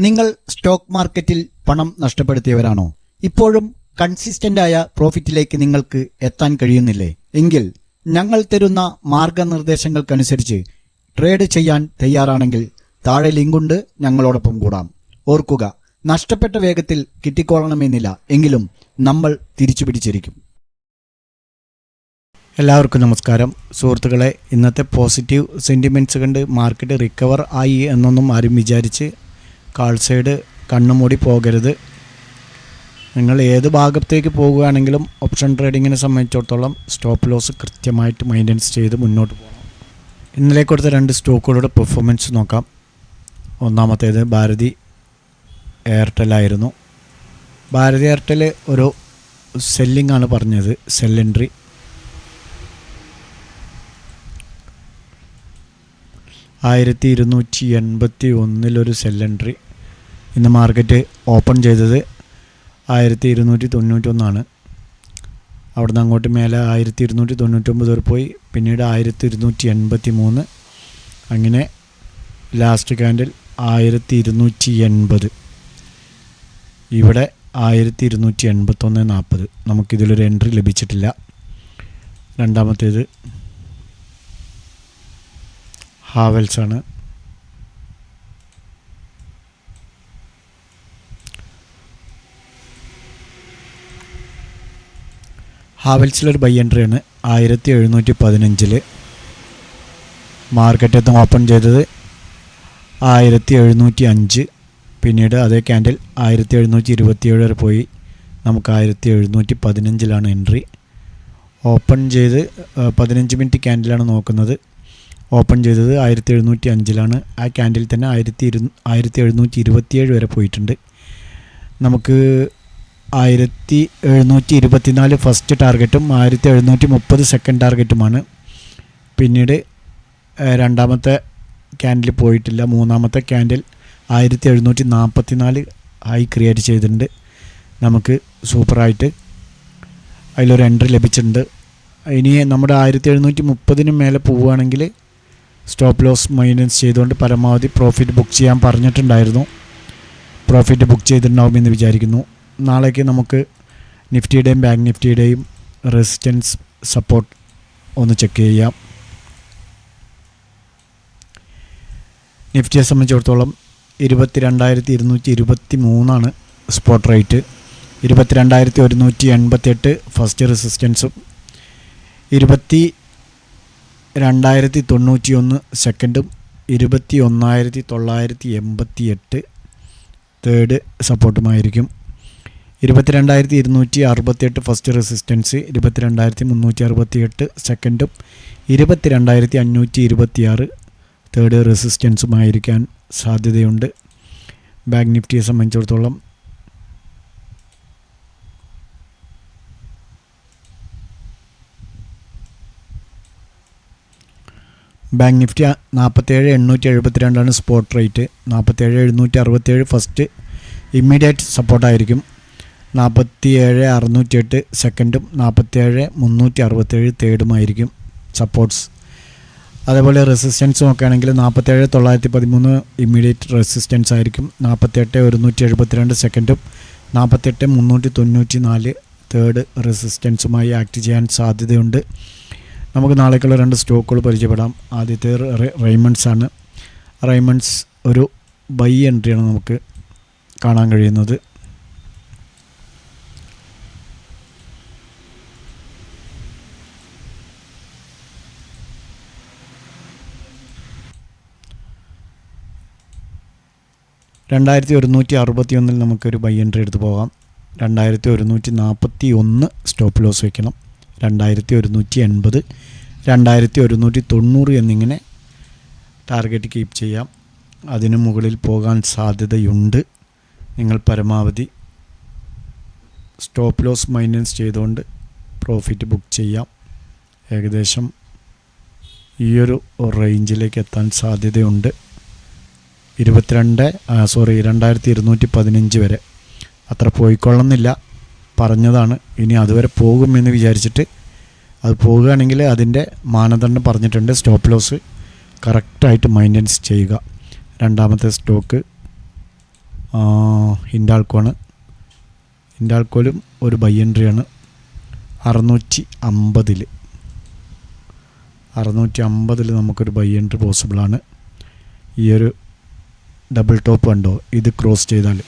നിങ്ങൾ സ്റ്റോക്ക് മാർക്കറ്റിൽ പണം നഷ്ടപ്പെടുത്തിയവരാണോ? ഇപ്പോഴും കൺസിസ്റ്റന്റായ പ്രോഫിറ്റിലേക്ക് നിങ്ങൾക്ക് എത്താൻ കഴിയുന്നില്ലേ? എങ്കിൽ ഞങ്ങൾ തരുന്ന മാർഗനിർദ്ദേശങ്ങൾക്കനുസരിച്ച് ട്രേഡ് ചെയ്യാൻ തയ്യാറാണെങ്കിൽ താഴെ ലിങ്കുണ്ട്, ഞങ്ങളോടൊപ്പം കൂടാം. ഓർക്കുക, നഷ്ടപ്പെട്ട വേഗത്തിൽ കിട്ടിക്കൊള്ളണമെന്നില്ല, എങ്കിലും നമ്മൾ തിരിച്ചു പിടിച്ചിരിക്കും. എല്ലാവർക്കും നമസ്കാരം സുഹൃത്തുക്കളെ. ഇന്നത്തെ പോസിറ്റീവ് സെൻറ്റിമെൻറ്റ്സ് കണ്ട് മാർക്കറ്റ് റിക്കവർ ആയി എന്നൊന്നും ആരും വിചാരിച്ച് കാൾ സൈഡ് കണ്ണുമൂടി പോകരുത്. നിങ്ങൾ ഏത് ഭാഗത്തേക്ക് പോകുകയാണെങ്കിലും ഓപ്ഷൻ ട്രേഡിങ്ങിനെ സംബന്ധിച്ചിടത്തോളം സ്റ്റോപ്പ് ലോസ് കൃത്യമായിട്ട് മെയിൻ്റെനൻസ് ചെയ്ത് മുന്നോട്ട് പോകണം. ഇന്നലെ കൊടുത്ത രണ്ട് സ്റ്റോക്കുകളുടെ പെർഫോമൻസ് നോക്കാം. ഒന്നാമത്തേത് ഭാരതി എയർടെൽ ആയിരുന്നു. ഭാരതി എയർടെൽ ഒരു സെല്ലിംഗ് ആണ് പറഞ്ഞത്, സെൽ എൻട്രി. $1281 cell entry. ഇന്ന് മാർക്കറ്റ് ഓപ്പൺ ചെയ്തത് 1291. അവിടുന്ന് അങ്ങോട്ട് മേലെ 1299 വരെ പോയി, പിന്നീട് 1283, അങ്ങനെ ലാസ്റ്റ് ക്യാൻഡിൽ 1280. ഇവിടെ 1281.40. നമുക്കിതിലൊരു എൻട്രി ലഭിച്ചിട്ടില്ല. രണ്ടാമത്തേത് ഹാവൽസ് ആണ്. ഹാവൽസിലൊരു ബൈ എൻട്രി ആണ് 1715. മാർക്കറ്റ് ഓപ്പൺ ചെയ്തത് 1705. പിന്നീട് അതേ ക്യാൻഡിൽ 1727 വരെ പോയി. നമുക്ക് 1715 എൻട്രി. ഓപ്പൺ ചെയ്ത് 15 മിനിറ്റ് ക്യാൻഡിലാണ് നോക്കുന്നത്. ഓപ്പൺ ചെയ്തത് 1705. ആ ക്യാൻഡിൽ തന്നെ 1727 വരെ പോയിട്ടുണ്ട്. നമുക്ക് 1724 ഫസ്റ്റ് ടാർഗറ്റും 1730 സെക്കൻഡ് ടാർഗറ്റുമാണ്. പിന്നീട് രണ്ടാമത്തെ ക്യാൻഡിൽ പോയിട്ടില്ല. മൂന്നാമത്തെ ക്യാൻഡിൽ 1744 ഹൈ ക്രിയേറ്റ് ചെയ്തിട്ടുണ്ട്. നമുക്ക് സൂപ്പറായിട്ട് അതിലൊരു എൻട്രി ലഭിച്ചിട്ടുണ്ട്. ഇനി നമ്മുടെ 1730 മേലെ പോവുകയാണെങ്കിൽ സ്റ്റോപ്പ് ലോസ് മൈനസ് ചെയ്തുകൊണ്ട് പരമാവധി പ്രോഫിറ്റ് ബുക്ക് ചെയ്യാൻ പറഞ്ഞിട്ടുണ്ടായിരുന്നു. പ്രോഫിറ്റ് ബുക്ക് ചെയ്തിട്ടുണ്ടാവുമെന്ന് വിചാരിക്കുന്നു. നാളേക്ക് നമുക്ക് നിഫ്റ്റിയുടെയും ബാങ്ക് നിഫ്റ്റിയുടെയും റെസിസ്റ്റൻസ് സപ്പോർട്ട് ഒന്ന് ചെക്ക് ചെയ്യാം. നിഫ്റ്റിയെ സംബന്ധിച്ചിടത്തോളം 22,223 സ്പോട്ട് റേറ്റ്. 22,188 ഫസ്റ്റ് റെസിസ്റ്റൻസും 22,091 സെക്കൻഡും 21,988 തേർഡ് സപ്പോർട്ടുമായിരിക്കും. 22,268 ഫസ്റ്റ് റെസിസ്റ്റൻസ്, 22,368 സെക്കൻഡും 22,526 തേർഡ് റെസിസ്റ്റൻസുമായിരിക്കാൻ സാധ്യതയുണ്ട്. ബാങ്ക് നിഫ്റ്റിയെ സംബന്ധിച്ചിടത്തോളം bank Nifty 47,872 spot rate. 47,767 first immediate സപ്പോർട്ടായിരിക്കും. 47,608 സെക്കൻഡും 47,367 തേർഡുമായിരിക്കും സപ്പോർട്ട്സ്. അതേപോലെ റെസിസ്റ്റൻസ് നോക്കുകയാണെങ്കിൽ 47,913 ഇമ്മീഡിയറ്റ് റെസിസ്റ്റൻസ് ആയിരിക്കും. 48,172 സെക്കൻഡും 48,394 തേർഡ് റെസിസ്റ്റൻസുമായി ആക്ട് ചെയ്യാൻ സാധ്യതയുണ്ട്. നമുക്ക് നാളേക്കുള്ള രണ്ട് സ്റ്റോക്കുകൾ പരിചയപ്പെടാം. ആദ്യത്തെ റെയ്മണ്ട്സ് ആണ്. റെയ്മണ്ട്സ് ഒരു ബൈ എൻട്രിയാണ് നമുക്ക് കാണാൻ കഴിയുന്നത്. $2,161 നമുക്കൊരു ബൈ എൻട്രി എടുത്ത് പോകാം. 2,141 സ്റ്റോപ്പ് ലോസ് വയ്ക്കണം. 2,180, 2,190 എന്നിങ്ങനെ ടാർഗറ്റ് കീപ്പ് ചെയ്യാം. അതിനു മുകളിൽ പോകാൻ സാധ്യതയുണ്ട്. നിങ്ങൾ പരമാവധി സ്റ്റോപ്പ് ലോസ് മൈനസ് ചെയ്തുകൊണ്ട് പ്രോഫിറ്റ് ബുക്ക് ചെയ്യാം. ഏകദേശം ഈയൊരു റേഞ്ചിലേക്ക് എത്താൻ സാധ്യതയുണ്ട്. 2,215 വരെ. അത്ര പോയിക്കൊള്ളുന്നില്ല, പറഞ്ഞതാണ്. ഇനി അതുവരെ പോകുമെന്ന് വിചാരിച്ചിട്ട് അത് പോകുകയാണെങ്കിൽ അതിൻ്റെ മാനദണ്ഡം പറഞ്ഞിട്ടുണ്ട്. സ്റ്റോപ്പ് ലോസ് കറക്റ്റായിട്ട് മെയിൻ്റെനൻസ് ചെയ്യുക. രണ്ടാമത്തെ സ്റ്റോക്ക് ഹിൻഡാൽക്കോണ്. ഹിൻഡാൽക്കോയിലും ഒരു ബൈ എൻട്രിയാണ് 650 നമുക്കൊരു ബൈ എൻട്രി പോസിബിളാണ്. ഈ ഒരു ഡബിൾ ടോപ്പ് കണ്ടോ, ഇത് ക്രോസ് ചെയ്താൽ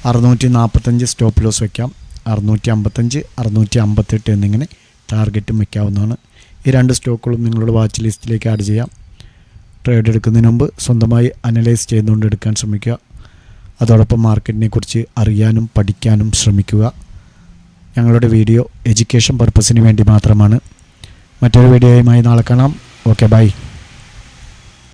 645 സ്റ്റോപ്പ് ലോസ് വയ്ക്കാം. 655, 658 എന്നിങ്ങനെ ടാർഗറ്റും വയ്ക്കാവുന്നതാണ്. ഈ 2 സ്റ്റോക്കുകളും നിങ്ങളുടെ വാച്ച് ലിസ്റ്റിലേക്ക് ആഡ് ചെയ്യാം. ട്രേഡ് എടുക്കുന്നതിന് മുമ്പ് സ്വന്തമായി അനലൈസ് ചെയ്തുകൊണ്ട് എടുക്കാൻ ശ്രമിക്കുക. അതോടൊപ്പം മാർക്കറ്റിനെ കുറിച്ച് അറിയാനും പഠിക്കാനും ശ്രമിക്കുക. ഞങ്ങളുടെ വീഡിയോ എഡ്യൂക്കേഷൻ പർപ്പസിന് വേണ്ടി മാത്രമാണ്. മറ്റൊരു വീഡിയോയുമായി നാളെ കാണാം. Okay, by.